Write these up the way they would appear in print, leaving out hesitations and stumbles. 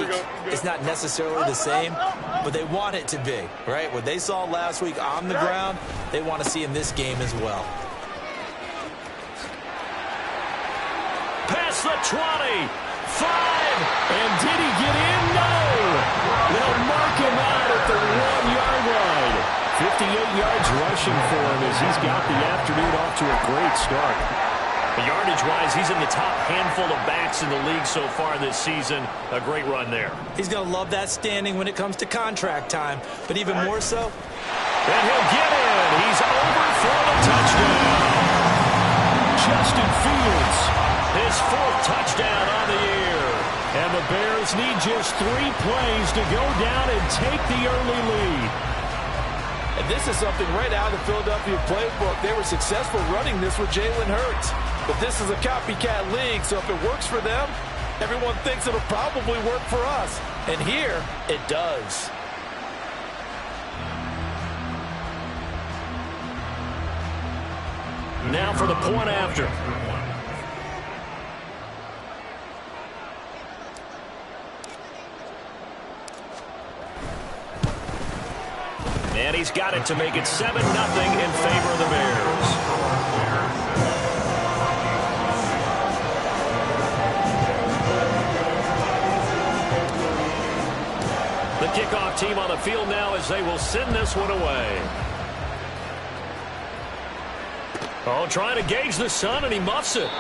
week is not necessarily the same, but they want it to be, right? What they saw last week on the ground, they want to see in this game as well. Past the 20, 5, and did he get in? No! They'll mark him out at the 1-yard line. 58 yards rushing for him as he's got the afternoon off to a great start. Yardage-wise, he's in the top handful of backs in the league so far this season. A great run there. He's going to love that standing when it comes to contract time, but even more so. And he'll get in. He's over for the touchdown. Justin Fields, his 4th touchdown on the year. And the Bears need just 3 plays to go down and take the early lead. And this is something right out of the Philadelphia playbook. They were successful running this with Jalen Hurts. But this is a copycat league, so if it works for them, everyone thinks it'll probably work for us. And here, it does. Now for the point after. And he's got it to make it 7-0 in favor of the Bears. The kickoff team on the field now as they will send this one away. Oh, trying to gauge the sun, and he muffs it.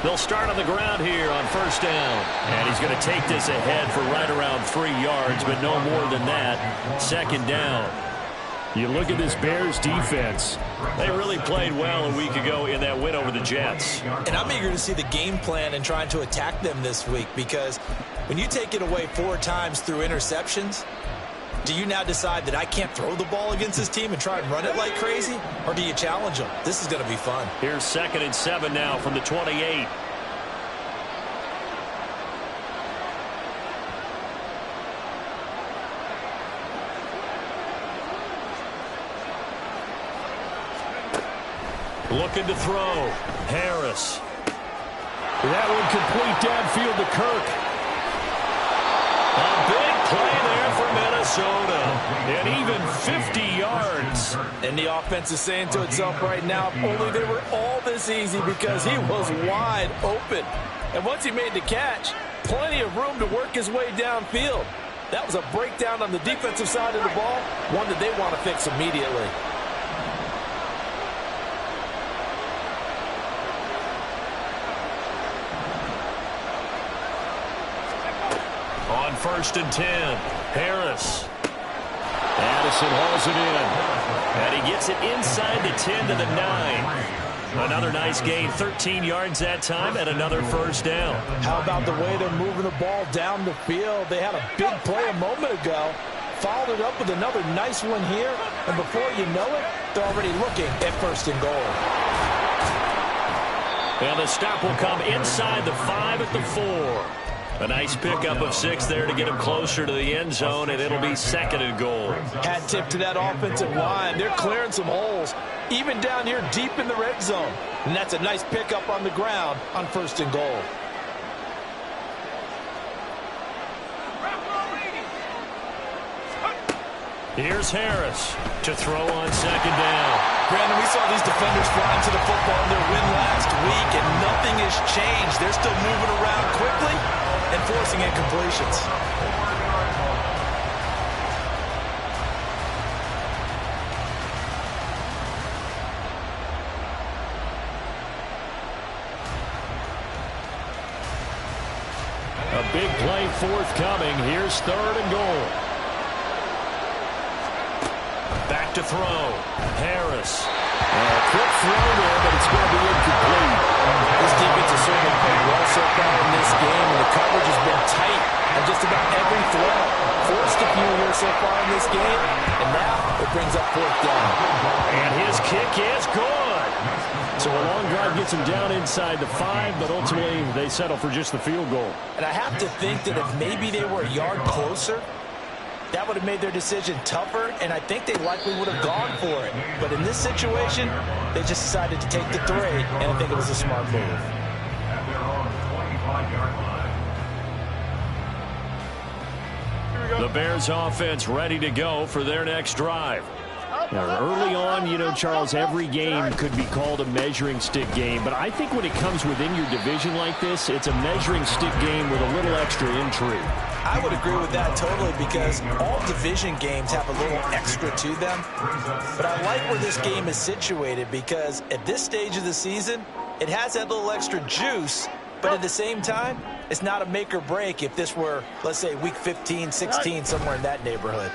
They'll start on the ground here on 1st down. And he's going to take this ahead for right around 3 yards, but no more than that. 2nd down. You look at this Bears defense. They really played well a week ago in that win over the Jets. And I'm eager to see the game plan and trying to attack them this week, because when you take it away 4 times through interceptions, do you now decide that I can't throw the ball against this team and try and run it like crazy? Or do you challenge them? This is going to be fun. Here's 2nd and 7 now from the 28. Looking to throw. Harris. That one complete downfield to Kirk. A big play there for Minnesota. And even 50 yards. And the offense is saying to itself right now, if only they were all this easy, because he was wide open. And once he made the catch, plenty of room to work his way downfield. That was a breakdown on the defensive side of the ball, one that they want to fix immediately. On 1st and 10, Harris. Addison hauls it in. And he gets it inside the 10 to the 9. Another nice gain, 13 yards that time, and another 1st down. How about the way they're moving the ball down the field? They had a big play a moment ago, followed it up with another nice one here, and before you know it, they're already looking at 1st and goal. And the stop will come inside the 5 at the 4. A nice pickup of 6 there to get him closer to the end zone, and it'll be 2nd and goal. Hat tip to that offensive line. They're clearing some holes, even down here deep in the red zone. And that's a nice pickup on the ground on 1st and goal. Here's Harris to throw on 2nd down. Brandon, we saw these defenders flying to the football in their win last week, and nothing has changed. They're still moving around quickly and forcing incompletions. A big play forthcoming. Here's 3rd and goal. Back to throw. Harris. Quick throw there, but it's going to be incomplete. This defense has certainly played well so far in this game, and the coverage has been tight. on just about every throw. Forced a few here so far in this game, and now it brings up 4th down. And his kick is good. So a long drive gets him down inside the 5, but ultimately they settle for just the field goal. And I have to think that if maybe they were a yard closer, that would have made their decision tougher, and I think they likely would have gone for it. But in this situation, they just decided to take the 3, and I think it was a smart move. The Bears offense ready to go for their next drive. Now, early on, you know, Charles, every game could be called a measuring stick game, but I think when it comes within your division like this, it's a measuring stick game with a little extra intrigue. I would agree with that totally, because all division games have a little extra to them. But I like where this game is situated, because at this stage of the season, it has that little extra juice, but at the same time, it's not a make or break if this were, let's say, week 15, 16, somewhere in that neighborhood.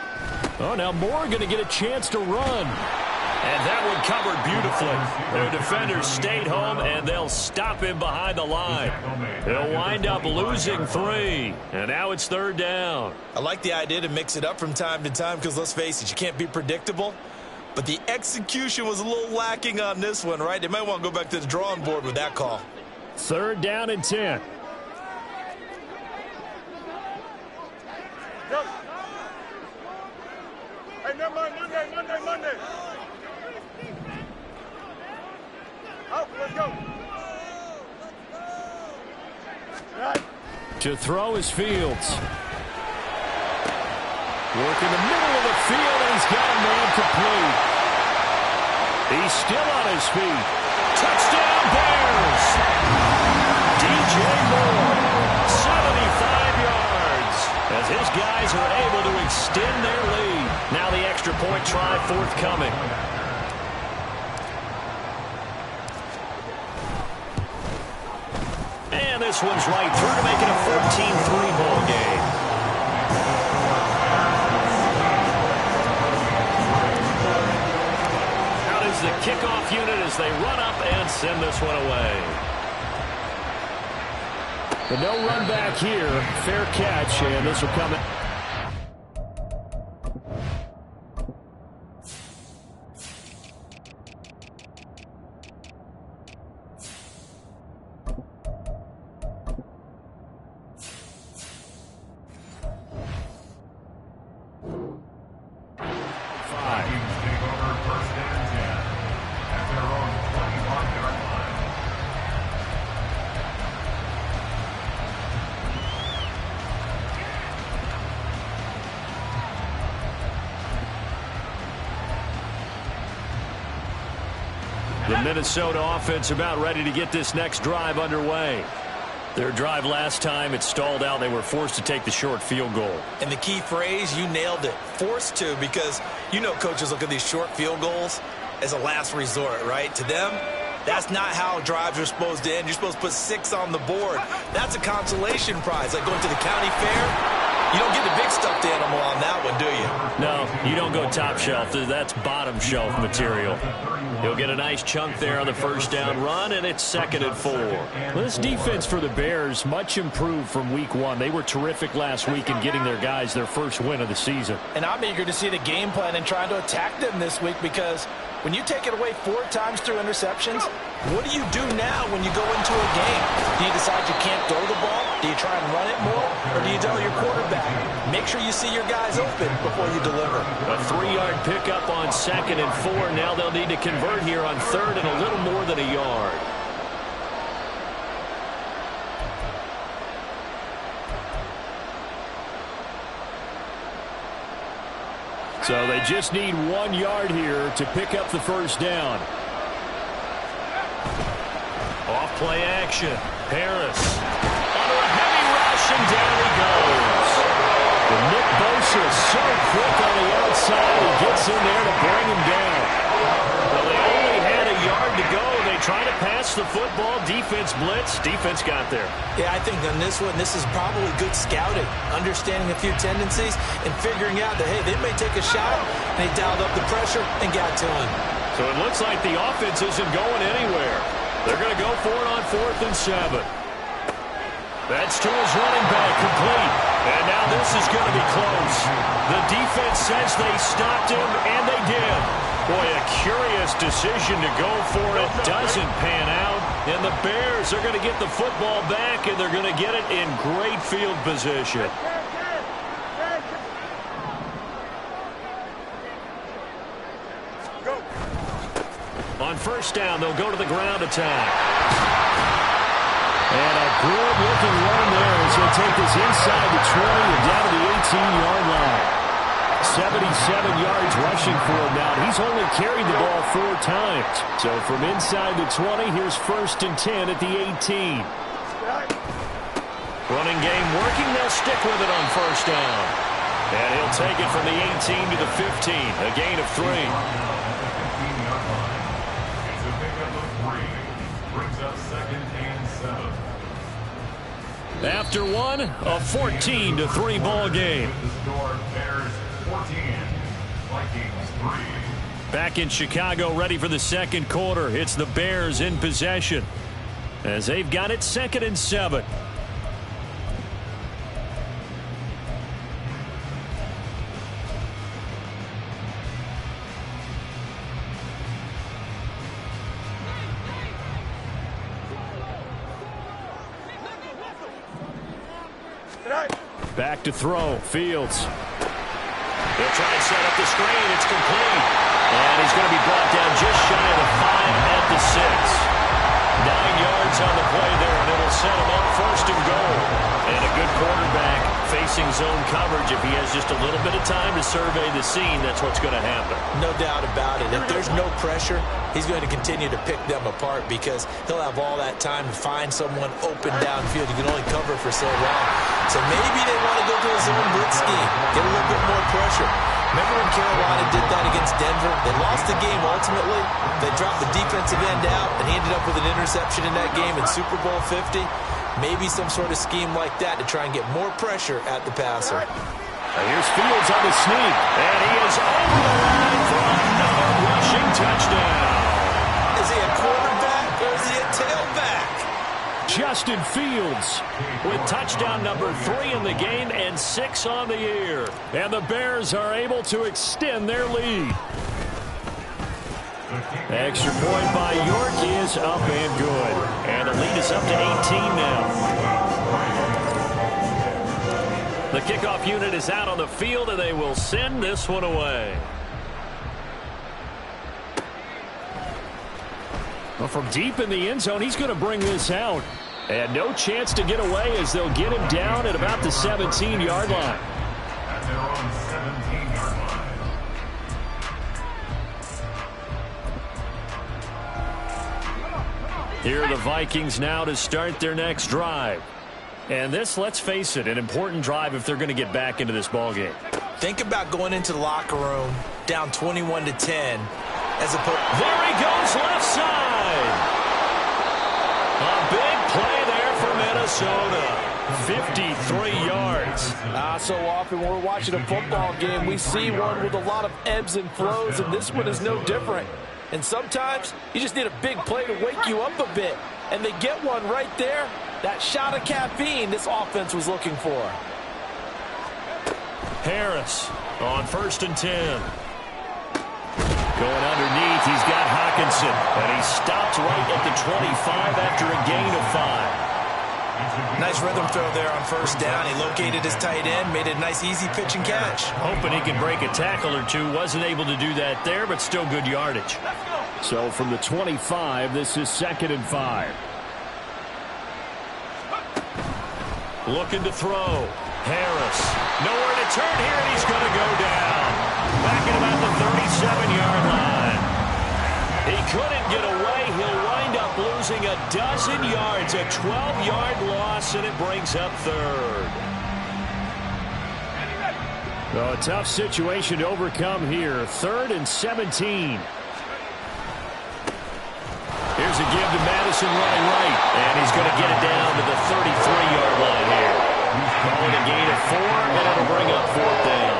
Oh, now Moore going to get a chance to run. And that one covered beautifully. Their defenders stayed home, and they'll stop him behind the line. They'll wind up losing 3. And now it's 3rd down. I like the idea to mix it up from time to time, because let's face it, you can't be predictable. But the execution was a little lacking on this one, right? They might want to go back to the drawing board with that call. 3rd down and 10. Hey, never mind, Monday. Out, let's go. Right. To throw is Fields. Work in the middle of the field, and he's got a man complete. He's still on his feet. Touchdown, Bears! DJ Moore, 75 yards, as his guys are able to extend their lead. Now the extra point try forthcoming. And this one's right through to make it a 14-3 ball game. Out is the kickoff unit as they run up and send this one away. But no run back here. Fair catch, and this will come in. The Minnesota offense about ready to get this next drive underway. Their drive last time, it stalled out. They were forced to take the short field goal. And the key phrase, you nailed it, forced to, because you know coaches look at these short field goals as a last resort, right? To them, that's not how drives are supposed to end. You're supposed to put 6 on the board. That's a consolation prize, like going to the county fair. You don't get the big stuffed animal on that one, do you? No, you don't go top shelf. That's bottom shelf material. He'll get a nice chunk there on the first down run, and it's 2nd and 4. Well, this defense for the Bears, much improved from week 1. They were terrific last week in getting their guys their first win of the season. And I'm eager to see the game plan and trying to attack them this week, because when you take it away 4 times through interceptions, what do you do now when you go into a game? Do you decide you can't throw the ball? Do you try and run it more? Or do you tell your quarterback, make sure you see your guys open before you deliver? A 3-yard pickup on 2nd and 4. Now they'll need to convert here on 3rd and a little more than a yard. So they just need 1 yard here to pick up the first down. Off play action. Harris under a heavy rush, and down he goes. And Nick Bosa is so quick on the outside. He gets in there to bring him down. Well, they only had a yard to go. They try to pass the football. Defense blitz. Defense got there. Yeah, I think on this one, this is probably good scouting, understanding a few tendencies, and figuring out that, hey, they may take a shot, and they dialed up the pressure and got to him. So it looks like the offense isn't going anywhere. They're going to go for it on 4th and 7. That's to his running back, complete. And now this is going to be close. The defense says they stopped him, and they did. Boy, a curious decision to go for it. Doesn't pan out. And the Bears are going to get the football back, and they're going to get it in great field position. Go. On first down, they'll go to the ground attack. And a good-looking run there as he'll take this inside the 20 and down to the 18-yard line. 77 yards rushing for him now. He's only carried the ball 4 times. So from inside the 20, here's 1st and 10 at the 18. Running game working. They'll stick with it on first down. And he'll take it from the 18 to the 15. A gain of 3. After one, a 14-3 ball game. Back in Chicago, ready for the second quarter. It's the Bears in possession as they've got it 2nd and 7. Back to throw. Fields. He'll try and set up the screen. It's complete. And he's going to be brought down just shy of the 5 at the 6. 9 yards on the play there, and it'll set him up 1st and goal. And a good quarterback facing zone coverage. If he has just a little bit of time to survey the scene, that's what's going to happen. No doubt about it. If there's no pressure, he's going to continue to pick them apart because he'll have all that time to find someone open downfield. You can only cover for so long. So maybe they want to go to a zone blitz scheme, get a little bit more pressure. Remember when Carolina did that against Denver? They lost the game ultimately. They dropped the defensive end out, and he ended up with an interception in that game in Super Bowl 50. Maybe some sort of scheme like that to try and get more pressure at the passer. Here's Fields on the sneak, and he is over the line for another rushing touchdown. Is he a quarterback or is he a tailback? Justin Fields with touchdown number 3 in the game and 6 on the year. And the Bears are able to extend their lead. Extra point by York is up and good. And the lead is up to 18 now. The kickoff unit is out on the field, and they will send this one away. Well, from deep in the end zone, he's going to bring this out. And no chance to get away as they'll get him down at about the 17-yard line. At their own 17-yard line. Here are the Vikings now to start their next drive. And this, let's face it, an important drive if they're going to get back into this ballgame. Think about going into the locker room down 21-10 as opposed. There he goes left side. A big play there for Minnesota. 53 yards. So often when we're watching a football game, we see one with a lot of ebbs and flows, and this one is no different. And sometimes you just need a big play to wake you up a bit. And they get one right there. That shot of caffeine this offense was looking for. Harris on 1st and 10. Going underneath, he's got Hockenson. And he stopped right at the 25 after a gain of 5. Nice rhythm throw there on first down. He located his tight end, made a nice easy pitch and catch. Hoping he can break a tackle or two. Wasn't able to do that there, but still good yardage. So from the 25, this is 2nd and 5. Looking to throw. Harris. Nowhere to turn here, and he's going to go down. Back at about the 37-yard line. He couldn't get away. He'll wind up losing a dozen yards. A 12-yard loss, and it brings up 3rd. A tough situation to overcome here. 3rd and 17. Here's a give to Madison running right. And he's going to get it down to the 33-yard line here. Calling a gain of 4, and it'll bring up 4th down.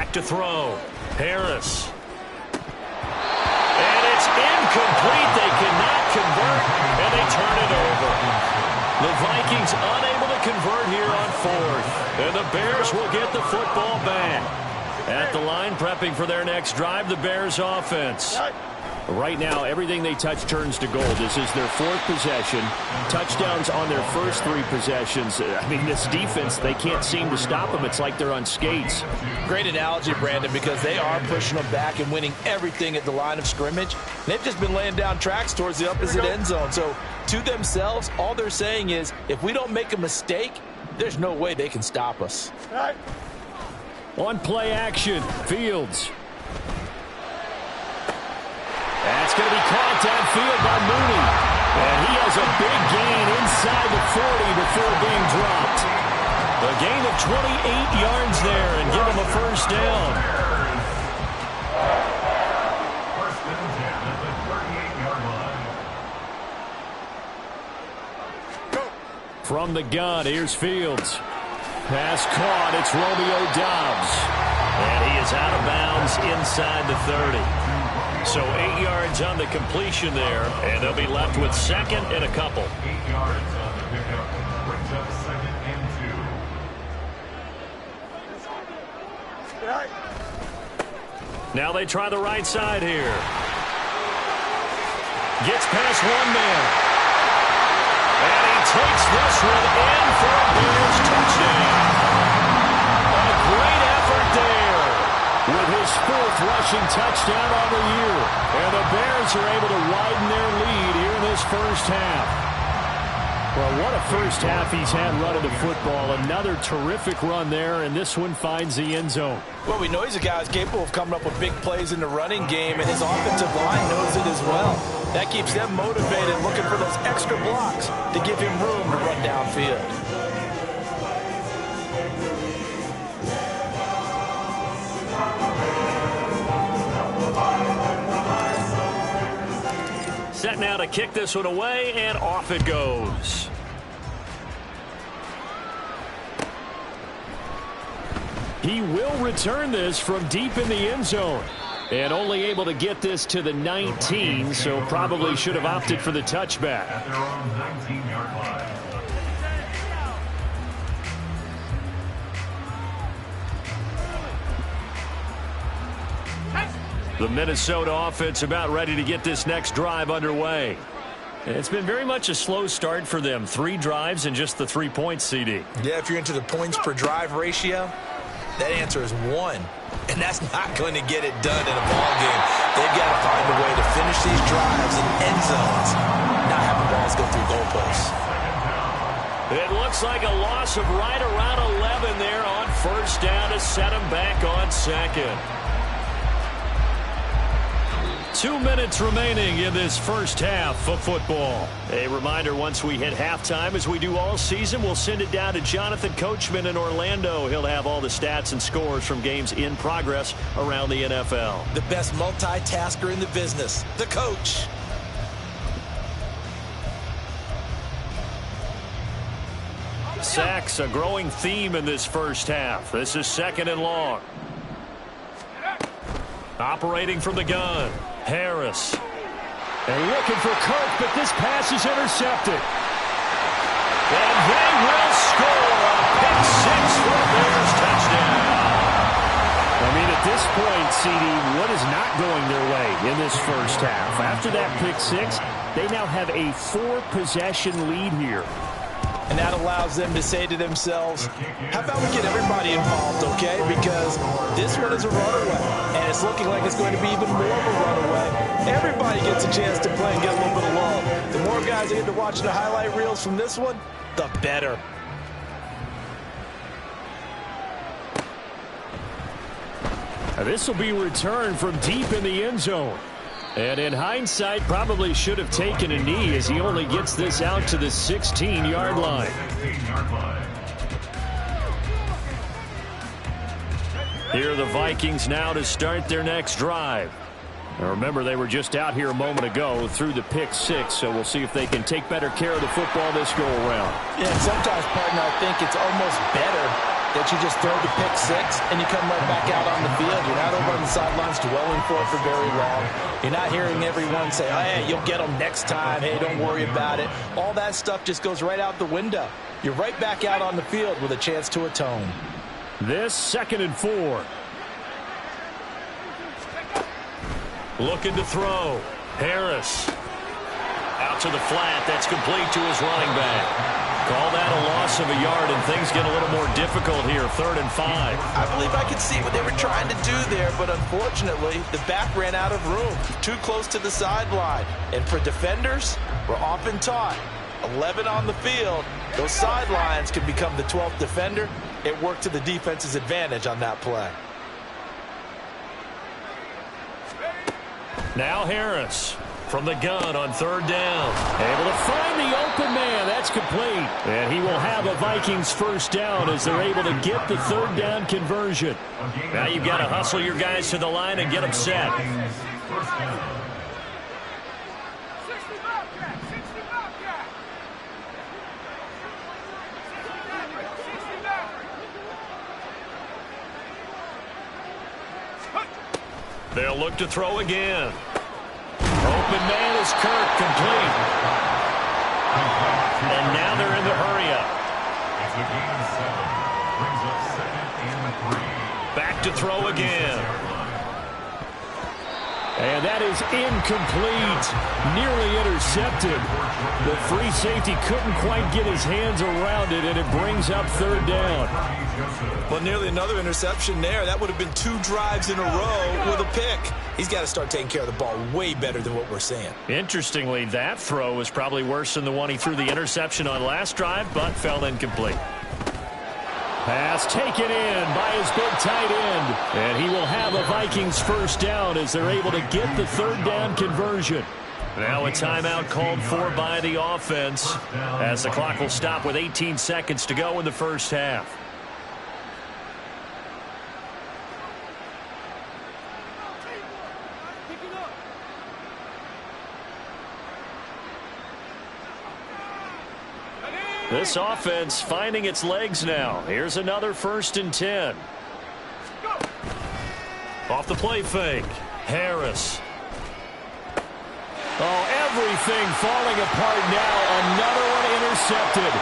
back to throw. Harris. And it's incomplete. They cannot convert, and they turn it over. The Vikings unable to convert here on fourth. And the Bears will get the football back. At the line, prepping for their next drive, the Bears offense. Right now, everything they touch turns to gold. This is their fourth possession. Touchdowns on their first three possessions. I mean, this defense, they can't seem to stop them. It's like they're on skates. Great analogy, Brandon, because they are pushing them back and winning everything at the line of scrimmage. They've just been laying down tracks towards the opposite end zone. So, to themselves, all they're saying is, if we don't make a mistake, there's no way they can stop us. On play action, Fields. That's going to be caught downfield by Mooney. And he has a big gain inside the 40 before being dropped. A gain of 28 yards there and give him a first down. First and 10 at the 38-yard line. From the gun, here's Fields. Pass caught, it's Romeo Doubs. And he is out of bounds inside the 30. So 8 yards on the completion there, and they'll be left with second and a couple. 8 yards on the pickup. Brings up second and 2. Now they try the right side here. Gets past one man. And he takes this one in for a Bears touchdown. A great effort there with his fourth rushing touchdown on the year. And the Bears are able to widen their lead here in this first half. Well, what a first half he's had running the football. Another terrific run there, and this one finds the end zone. Well, we know he's a guy who's capable of coming up with big plays in the running game, and his offensive line knows it as well. That keeps them motivated, looking for those extra blocks to give him room to run downfield. Set now to kick this one away, and off it goes. He will return this from deep in the end zone. And only able to get this to the 19, so probably should have opted for the touchback. At their own 19-yard line. The Minnesota offense about ready to get this next drive underway. It's been very much a slow start for them. 3 drives and just the 3 points, CD. Yeah, if you're into the points per drive ratio, that answer is 1. And that's not going to get it done in a ball game. They've got to find a way to finish these drives in end zones, not having balls go through goalposts. It looks like a loss of right around 11 there on first down to set them back on second. 2 minutes remaining in this first half of football. A reminder, once we hit halftime, as we do all season, we'll send it down to Jonathan Coachman in Orlando. He'll have all the stats and scores from games in progress around the NFL. The best multitasker in the business, the coach. Sacks, a growing theme in this first half. This is second and long. Operating from the gun, Harris. And looking for Kirk, but this pass is intercepted. And they will score a pick six for a Bears touchdown. I mean, at this point, CD, what is not going their way in this first half? After that pick six, they now have a 4-possession lead here. And that allows them to say to themselves, how about we get everybody involved, okay? Because this one is a runaway, and it's looking like it's going to be even more of a runaway. Everybody gets a chance to play and get a little bit of love. The more guys that get to watch the highlight reels from this one, the better. This will be returned from deep in the end zone. And in hindsight, probably should have taken a knee as he only gets this out to the 16-yard line. 16-yard line. Here are the Vikings now to start their next drive. Now remember, they were just out here a moment ago through the pick six, so we'll see if they can take better care of the football this go-around. Yeah, sometimes, partner, I think it's almost better that you just throw the pick six and you come right back out on the field. You're not over on the sidelines dwelling for it for very long. You're not hearing everyone say, hey, you'll get them next time. Hey, don't worry about it. All that stuff just goes right out the window. You're right back out on the field with a chance to atone. This 2nd and 4. Looking to throw. Harris. Out to the flat. That's complete to his running back. Call that a loss of a yard, and things get a little more difficult here. 3rd and 5. I believe I could see what they were trying to do there, but unfortunately, the back ran out of room. Too close to the sideline. And for defenders, we're often taught, 11 on the field, those sidelines can become the 12th defender. It worked to the defense's advantage on that play. Now Harris from the gun on 3rd down. Able to find the open man. That's complete. And he will have a Vikings first down as they're able to get the 3rd down conversion. Now you've got to hustle your guys to the line and get them set. They'll look to throw again. Open man is Kirk, complete. And now they're in the hurry-up. It's a gain of 7. Brings up 2nd and 3. Back to throw again. And that is incomplete. Nearly intercepted. The free safety couldn't quite get his hands around it, and it brings up 3rd down. Well, nearly another interception there. That would have been 2 drives in a row with a pick. He's got to start taking care of the ball way better than what we're seeing. Interestingly, that throw was probably worse than the one he threw the interception on last drive, but fell incomplete. Pass taken in by his big tight end. And he will have a Vikings first down as they're able to get the 3rd down conversion. Now a timeout called for by the offense as the clock will stop with 18 seconds to go in the first half. This offense finding its legs now. Here's another 1st and 10. Off the play fake. Harris. Oh, everything falling apart now. Another one intercepted.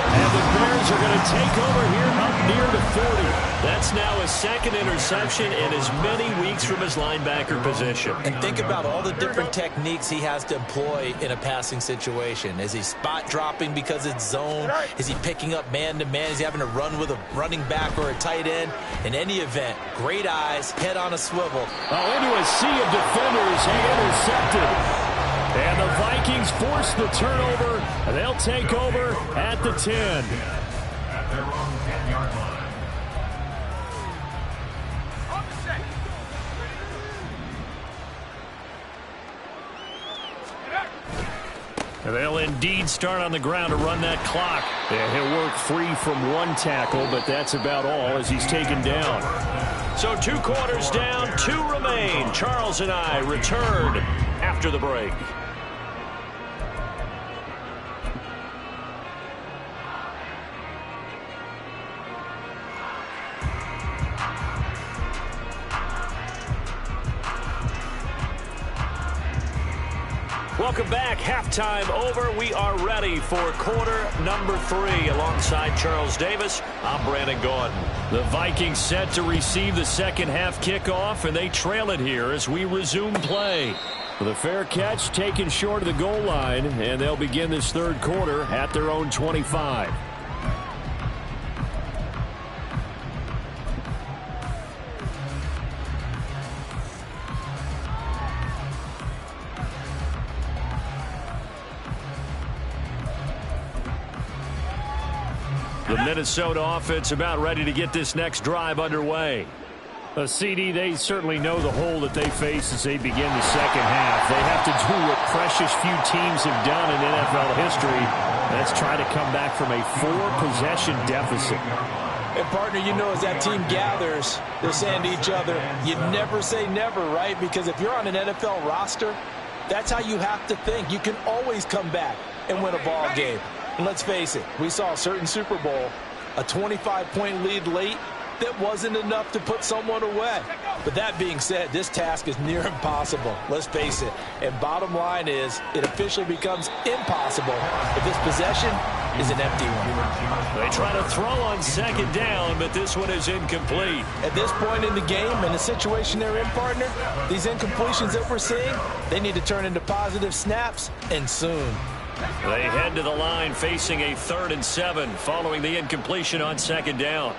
And the Bears are going to take over here up near the 40. That's now his 2nd interception in as many weeks from his linebacker position. And think about all the different techniques he has to employ in a passing situation. Is he spot dropping because it's zone? Is he picking up man-to-man? Is he having to run with a running back or a tight end? In any event, great eyes, head on a swivel. Oh, into a sea of defenders. He intercepted. And the Vikings force the turnover. And they'll take over at the 10. At their own 10-yard line. And they'll indeed start on the ground to run that clock. And he'll work free from 1 tackle, but that's about all as he's taken down. So 2 quarters down, 2 remain. Charles and I return after the break. Welcome back. Halftime over. We are ready for quarter number 3. Alongside Charles Davis, I'm Brandon Gaudin. The Vikings set to receive the second half kickoff, and they trail it here as we resume play. The fair catch taken short of the goal line, and they'll begin this 3rd quarter at their own 25. The Minnesota offense about ready to get this next drive underway. CD, they certainly know the hole that they face as they begin the second half. They have to do what precious few teams have done in NFL history. That's try to come back from a 4-possession deficit. And, partner, you know, as that team gathers, they're saying to each other, you never say never, right? Because if you're on an NFL roster, that's how you have to think. You can always come back and win a ball game. And let's face it, we saw a certain Super Bowl A 25-point lead late, that wasn't enough to put someone away. But that being said, this task is near impossible. Let's face it. And bottom line is, it officially becomes impossible if this possession is an empty one. They try to throw on second down, but this one is incomplete. At this point in the game and the situation they're in, partner, these incompletions that we're seeing, they need to turn into positive snaps, and soon. They head to the line facing a 3rd and 7 following the incompletion on second down.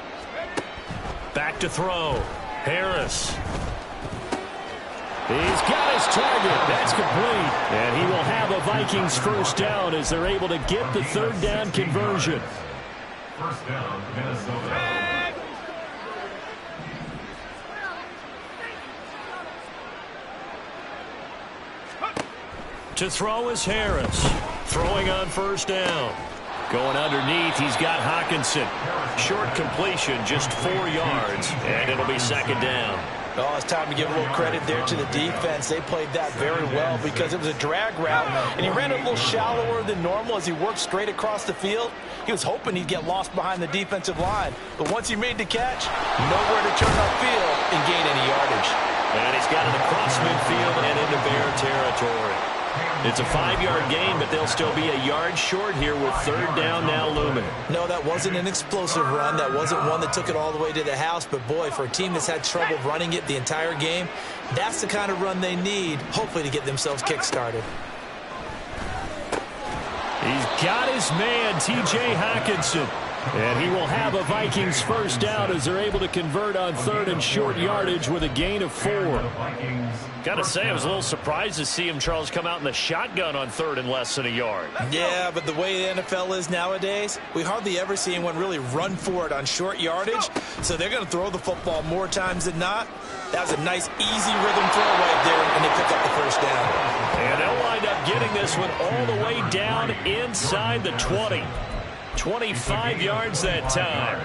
Back to throw. Harris. He's got his target. That's complete. And he will have a Vikings first down as they're able to get the 3rd down conversion. First down, Minnesota. To throw is Harris. Throwing on first down. Going underneath, he's got Hockenson. Short completion, just 4 yards, and it'll be second down. Oh, it's time to give a little credit there to the defense. They played that very well because it was a drag route, and he ran a little shallower than normal as he worked straight across the field. He was hoping he'd get lost behind the defensive line, but once he made the catch, nowhere to turn upfield and gain any yardage. And he's got it across midfield and into Bear territory. It's a 5-yard gain, but they'll still be a yard short here with 3rd down now looming. No, that wasn't an explosive run. That wasn't one that took it all the way to the house. But, boy, for a team that's had trouble running it the entire game, that's the kind of run they need, hopefully, to get themselves kick-started. He's got his man, T.J. Hockenson. And he will have a Vikings first down as they're able to convert on 3rd and short yardage with a gain of 4. Got to say, I was a little surprised to see him, Charles, come out in the shotgun on 3rd and less than a yard. Yeah, but the way the NFL is nowadays, we hardly ever see anyone really run for it on short yardage. So they're going to throw the football more times than not. That was a nice, easy rhythm throw right there, and they pick up the first down. And they'll wind up getting this one all the way down inside the 20. 25 yards that time.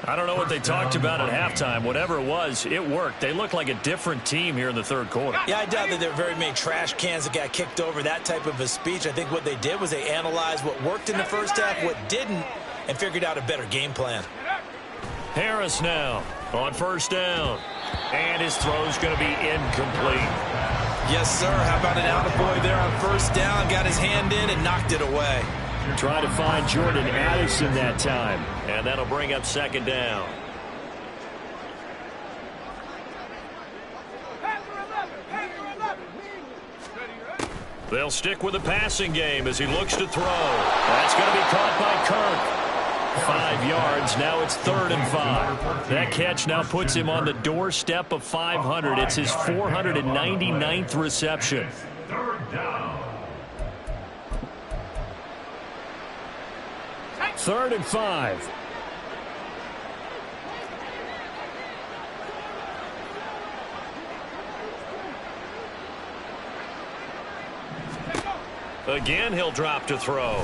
I don't know what they talked about at halftime. Whatever it was, it worked. They look like a different team here in the 3rd quarter. Yeah, I doubt that there were very many trash cans that got kicked over, that type of a speech. I think what they did was they analyzed what worked in the first half, what didn't, and figured out a better game plan. Harris now on first down. And his throw's going to be incomplete. Yes, sir. How about an attaboy there on first down? Got his hand in and knocked it away. Trying to find Jordan Addison that time. And that'll bring up second down. They'll stick with the passing game as he looks to throw. That's going to be caught by Kirk. 5 yards. Now it's 3rd and 5. That catch now puts him on the doorstep of 500. It's his 499th reception. 3rd down. 3rd and 5. Again, he'll drop to throw.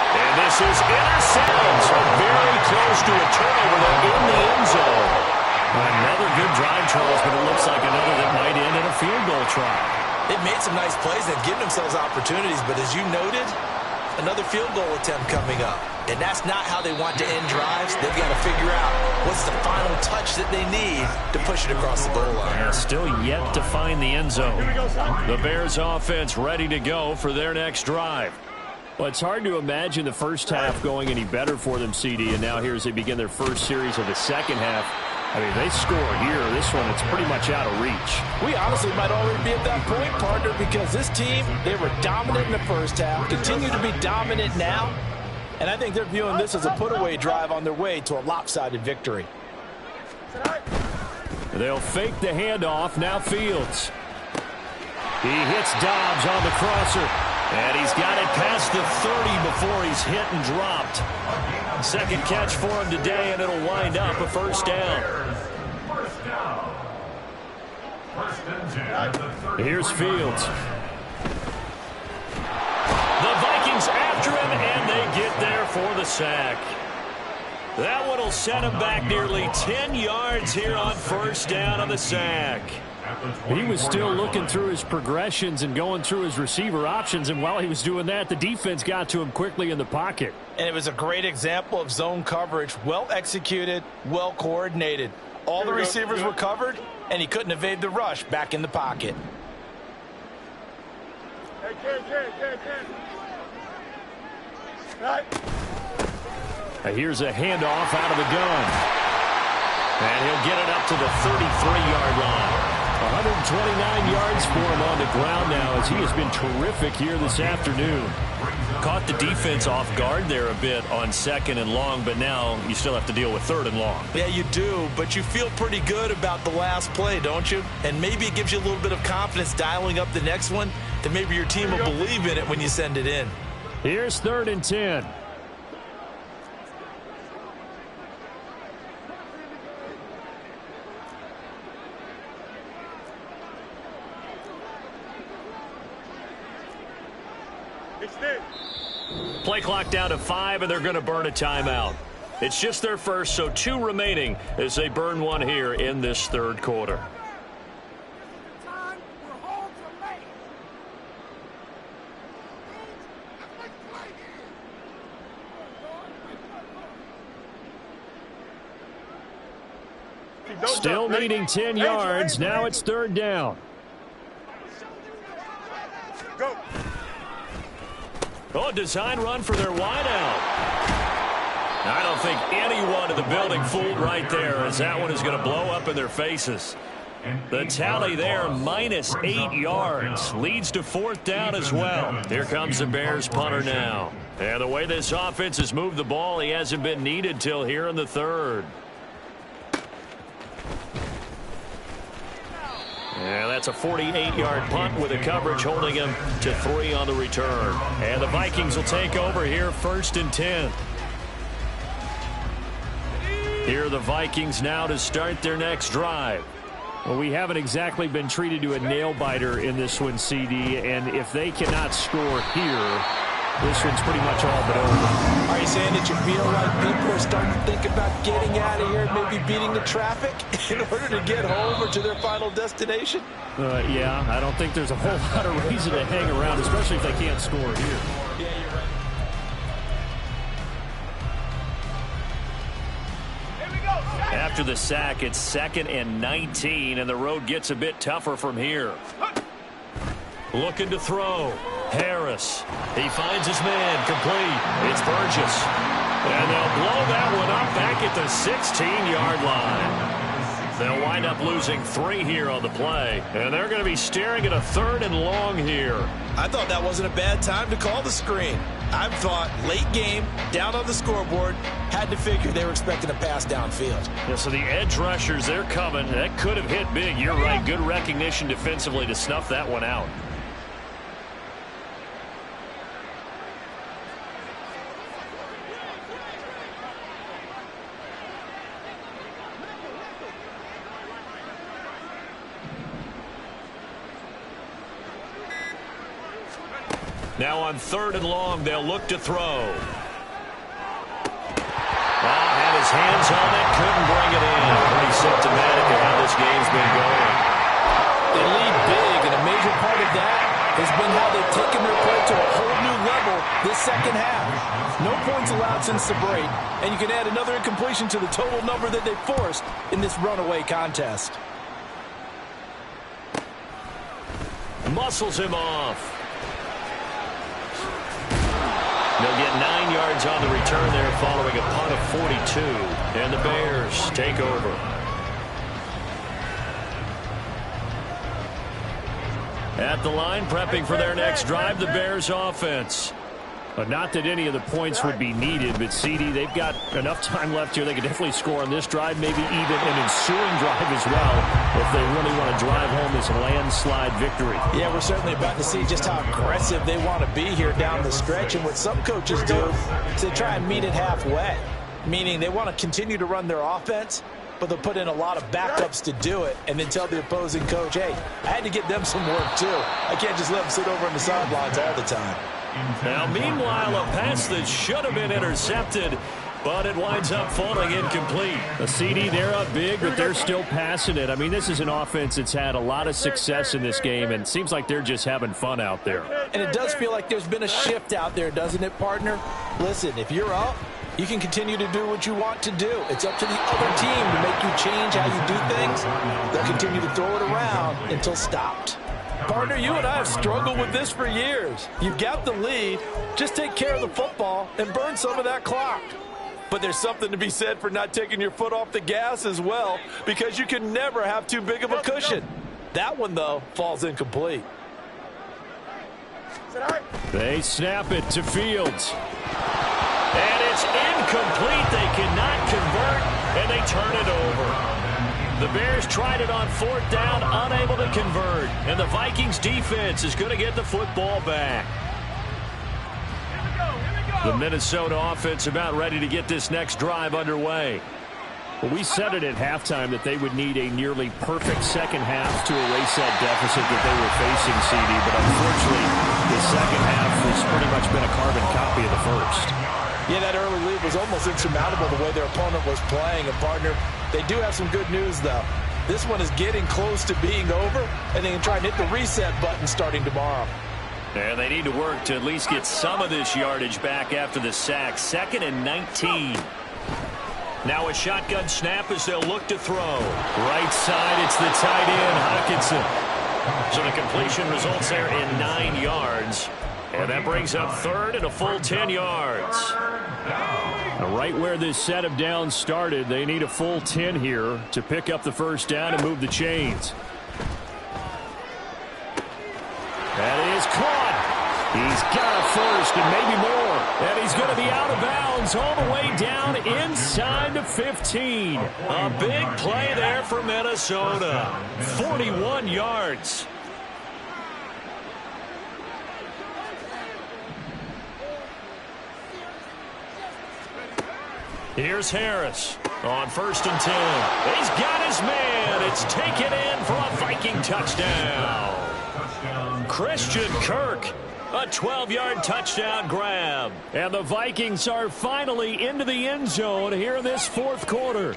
And this is intercepted. Very close to a turnover in the end zone. Another good drive, Charles, but it looks like another that might end in a field goal try. They've made some nice plays. They've given themselves opportunities, but as you noted, another field goal attempt coming up. And that's not how they want to end drives. They've got to figure out what's the final touch that they need to push it across the goal line. Yeah, still yet to find the end zone. The Bears offense ready to go for their next drive. Well, it's hard to imagine the first half going any better for them, CD, and now here as they begin their first series of the second half. I mean, they score here. This one, it's pretty much out of reach. We honestly might already be at that point, partner, because this team, they were dominant in the first half, continue to be dominant now, and I think they're viewing this as a put-away drive on their way to a lopsided victory. They'll fake the handoff. Now Fields. He hits Dobbs on the crosser, and he's got it past the 30 before he's hit and dropped. Second catch for him today, and it'll wind up a first down. First down. 1st and 10. Here's Fields. The Vikings after him, and they get there for the sack. That one will set him back nearly 10 yards here on first down on the sack. He was still looking through his progressions and going through his receiver options, and while he was doing that, the defense got to him quickly in the pocket. And it was a great example of zone coverage, well executed, well coordinated. All the receivers were covered, and he couldn't evade the rush back in the pocket. Hey, Right. Here's a handoff out of the gun. And he'll get it up to the 33-yard line. 129 yards for him on the ground now as he has been terrific here this afternoon. Caught the defense off guard there a bit on 2nd and long, but now you still have to deal with 3rd and long. Yeah, you do, but you feel pretty good about the last play, don't you? And maybe it gives you a little bit of confidence dialing up the next one, that maybe your team will believe in it when you send it in. Here's 3rd and 10. Play clock down to 5, and they're going to burn a timeout. It's just their first, so 2 remaining as they burn one here in this 3rd quarter. Still needing 10 yards. Now it's 3rd down. Go. Oh, design run for their wideout. I don't think anyone in the building fooled right there, as that one is going to blow up in their faces. The tally there, -8 yards. Leads to 4th down as well. Here comes the Bears punter now. And the way this offense has moved the ball, he hasn't been needed till here in the 3rd. And that's a 48-yard punt with a coverage holding him to 3 on the return. And the Vikings will take over here 1st and 10. Here are the Vikings now to start their next drive. Well, we haven't exactly been treated to a nail-biter in this one, CD, and if they cannot score here, this one's pretty much all but over. Are you saying that you feel like people are starting to think about getting out of here and maybe beating the traffic in order to get home or to their final destination? Yeah, I don't think there's a whole lot of reason to hang around, especially if they can't score here. Yeah, you're right. After the sack, it's 2nd and 19, and the road gets a bit tougher from here. Looking to throw. Harris. He finds his man. Complete. It's Burgess. And they'll blow that one up back at the 16-yard line. They'll wind up losing 3 here on the play. And they're going to be staring at a 3rd and long here. I thought that wasn't a bad time to call the screen. I thought late game, down on the scoreboard, had to figure they were expecting a pass downfield. Yeah, so the edge rushers, they're coming. That could have hit big. You're right. Good recognition defensively to snuff that one out. Now on 3rd and long, they'll look to throw. Had his hands on it, couldn't bring it in. Pretty symptomatic of how this game's been going. They lead big, and a major part of that has been how they've taken their play to a whole new level this second half. No points allowed since the break, and you can add another incompletion to the total number that they forced in this runaway contest. Muscles him off. They'll get 9 yards on the return there following a punt of 42. And the Bears take over. At the line, prepping for their next drive, the Bears offense. Not that any of the points would be needed, but CD, they've got enough time left here. They can definitely score on this drive, maybe even an ensuing drive as well, if they really want to drive home this landslide victory. Yeah, we're certainly about to see just how aggressive they want to be here down the stretch. And what some coaches do is they try and meet it halfway, meaning they want to continue to run their offense, but they'll put in a lot of backups to do it and then tell the opposing coach, hey, I had to get them some work too. I can't just let them sit over on the sidelines all the time. Now, meanwhile, a pass that should have been intercepted but it winds up falling incomplete. A CD, they're up big, but they're still passing it. I mean, this is an offense that's had a lot of success in this game, and it seems like they're just having fun out there. And it does feel like there's been a shift out there, doesn't it, partner? Listen, if you're up, you can continue to do what you want to do. It's up to the other team to make you change how you do things. They'll continue to throw it around until stopped. Partner, you and I have struggled with this for years. You've got the lead. Just take care of the football and burn some of that clock. But there's something to be said for not taking your foot off the gas as well, because you can never have too big of a cushion. That one, though, falls incomplete. They snap it to Fields. And it's incomplete. They cannot convert, and they turn it over. The Bears tried it on 4th down, unable to convert. And the Vikings defense is going to get the football back. The Minnesota offense about ready to get this next drive underway. Well, we said it at halftime that they would need a nearly perfect second half to erase that deficit that they were facing, CD. But unfortunately, the second half has pretty much been a carbon copy of the first. Yeah, that early lead was almost insurmountable the way their opponent was playing. And, partner, they do have some good news, though. This one is getting close to being over, and they can try and hit the reset button starting tomorrow. And they need to work to at least get some of this yardage back after the sack. 2nd and 19. Now a shotgun snap as they'll look to throw. Right side, it's the tight end, Hockenson. So the completion results there in 9 yards. And that brings up 3rd and a full 10 yards. Now, right where this set of downs started, they need a full 10 here to pick up the first down and move the chains. That is caught. He's got a first and maybe more. And he's going to be out of bounds all the way down inside the 15. A big play there for Minnesota. 41 yards. Here's Harris on 1st and 10. He's got his man. It's taken in for a Viking touchdown. Christian Kirk, a 12-yard touchdown grab. And the Vikings are finally into the end zone here in this 4th quarter.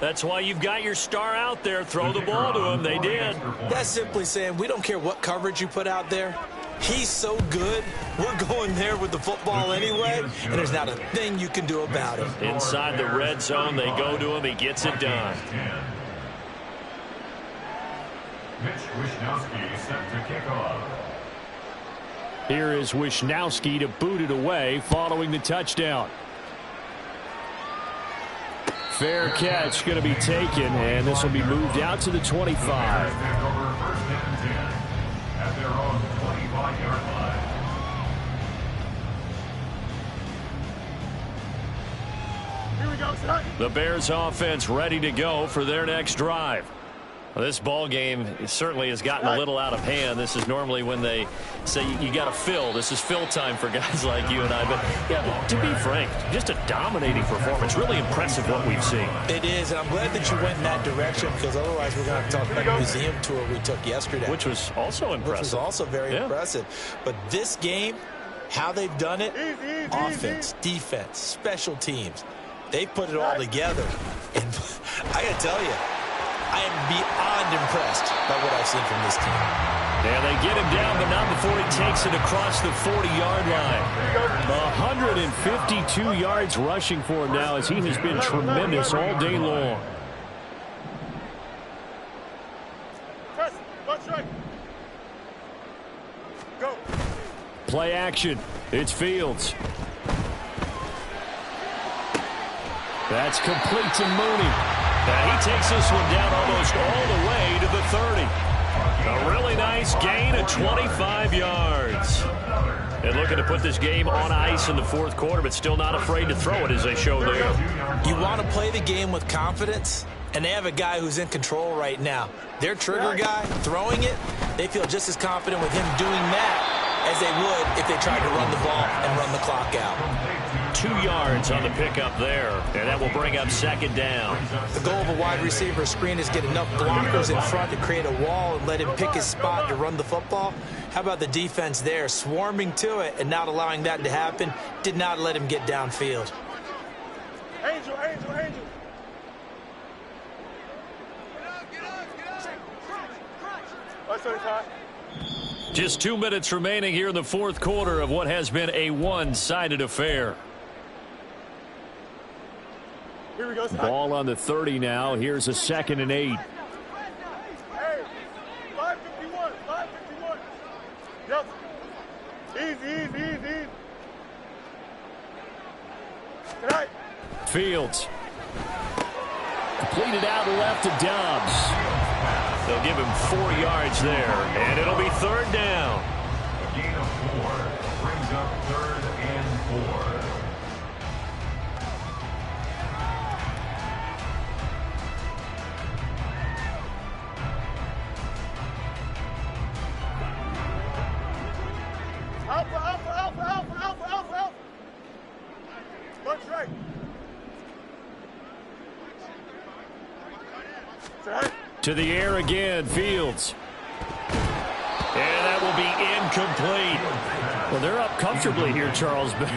That's why you've got your star out there. Throw the ball to him. They did. That's simply saying we don't care what coverage you put out there. He's so good, we're going there with the football anyway, and there's not a thing you can do about it. Inside the red zone, they go to him. He gets it done. Mitch Wishnowsky set to kick off. Here is Wishnowsky to boot it away following the touchdown. Fair catch going to be taken, and this will be moved out to the 25. At their own 25-yard line. Here we go, son. The Bears offense ready to go for their next drive. Well, this ball game certainly has gotten a little out of hand. This is normally when they say you got to fill. This is fill time for guys like you and I. But, yeah, to be frank, just a dominating performance. Really impressive what we've seen. It is, and I'm glad that you went in that direction, because otherwise we're going to have to talk about the museum tour we took yesterday. Which was also impressive. Which was also very impressive. But this game, how they've done it, offense, defense, special teams, they put it all together. And I got to tell you, I am beyond impressed by what I've seen from this team. Yeah, they get him down, but not before he takes it across the 40-yard line. 152 yards rushing for him now, as he has been tremendous all day long. Go. Play action. It's Fields. That's complete to Mooney. He takes this one down almost all the way to the 30. A really nice gain of 25 yards. And looking to put this game on ice in the 4th quarter, but still not afraid to throw it as they show there. You want to play the game with confidence, and they have a guy who's in control right now. Their trigger guy, throwing it, they feel just as confident with him doing that as they would if they tried to run the ball and run the clock out. 2 yards on the pickup there, and that will bring up 2nd down. The goal of a wide receiver screen is get enough blockers in front to create a wall and let him pick his spot to run the football. How about the defense there, swarming to it and not allowing that to happen? Did not let him get downfield. Angel. Let's go, Ty. Just 2 minutes remaining here in the fourth quarter of what has been a one-sided affair. Here we go, Ty. Ball on the 30 now. Here's a 2nd and 8. Hey, 5:51. 5:51. Yep. Easy. Tonight. Fields. Completed out left to Dobbs. They'll give him 4 yards there, and it'll be 3rd down. A gain of 4 brings up 3rd and 4. Alpha. Lunch right. Tonight. To the air again, Fields. And that will be incomplete. Well, they're up comfortably here, Charles, but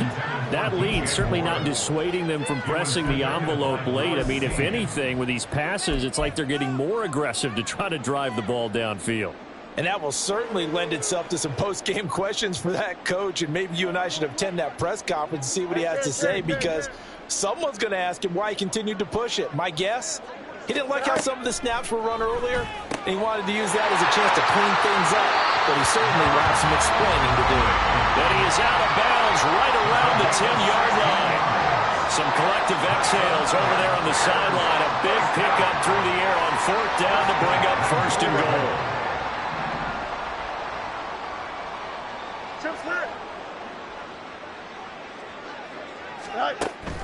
that lead certainly not dissuading them from pressing the envelope late. I mean, if anything, with these passes, it's like they're getting more aggressive to try to drive the ball downfield. And that will certainly lend itself to some post-game questions for that coach, and maybe you and I should attend that press conference and see what he has to say, because someone's going to ask him why he continued to push it. My guess, he didn't like how some of the snaps were run earlier, and he wanted to use that as a chance to clean things up, but he certainly will have some explaining to do. But he is out of bounds right around the 10-yard line. Some collective exhales over there on the sideline. A big pickup through the air on 4th down to bring up 1st and goal.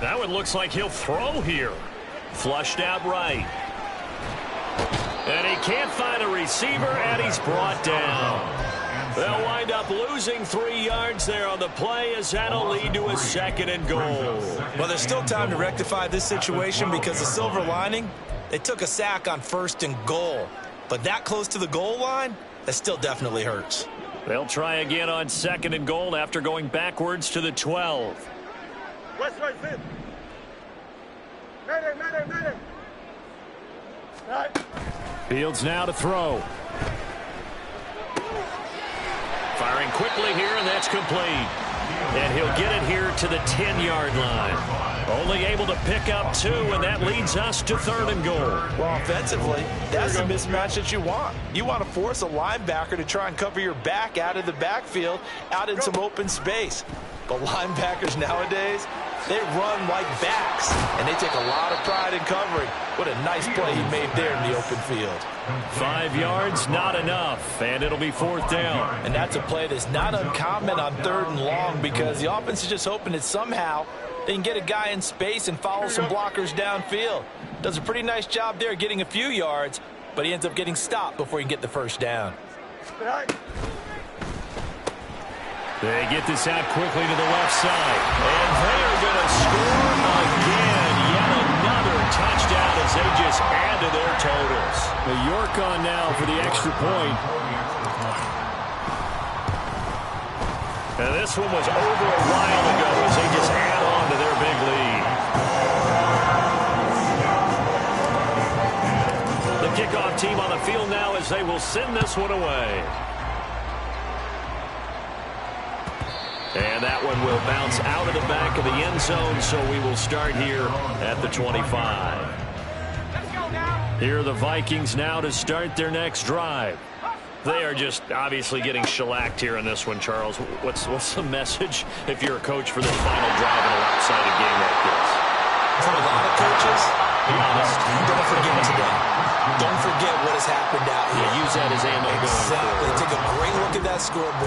That one looks like he'll throw here. Flushed out right. And he can't find a receiver, and he's brought down. They'll wind up losing 3 yards there on the play, as that'll lead to a 2nd and goal. Well, there's still time to rectify this situation, because the silver lining, they took a sack on 1st and goal. But that close to the goal line, that still definitely hurts. They'll try again on 2nd and goal after going backwards to the 12. West right, sit. Mayday. Right. Fields now to throw. Firing quickly here, and that's complete. And he'll get it here to the 10-yard line. Only able to pick up 2, and that leads us to 3rd and goal. Well, offensively, that's the mismatch that you want. You want to force a linebacker to try and cover your back out of the backfield, out in some open space. But linebackers nowadays, they run like backs, and they take a lot of pride in covering. What a nice play he made there in the open field. 5 yards, not enough, and it'll be 4th down. And that's a play that's not uncommon on 3rd and long, because the offense is just hoping that somehow they can get a guy in space and follow some blockers downfield. Does a pretty nice job there getting a few yards, but he ends up getting stopped before he can get the 1st down. They get this out quickly to the left side. And they are going to score again. Yet another touchdown as they just add to their totals. York on now for the extra point. And this one was over a while ago as they just add on to their big lead. The kickoff team on the field now as they will send this one away. And that one will bounce out of the back of the end zone, so we will start here at the 25. Here are the Vikings now to start their next drive. They are just obviously getting shellacked here in this one, Charles. What's the message if you're a coach for this final drive in a lopsided game like this? For a lot of coaches, be honest, don't forget today. Don't forget what has happened out here. Yeah, use that as ammo going forward. Exactly. Take a great look at that scoreboard.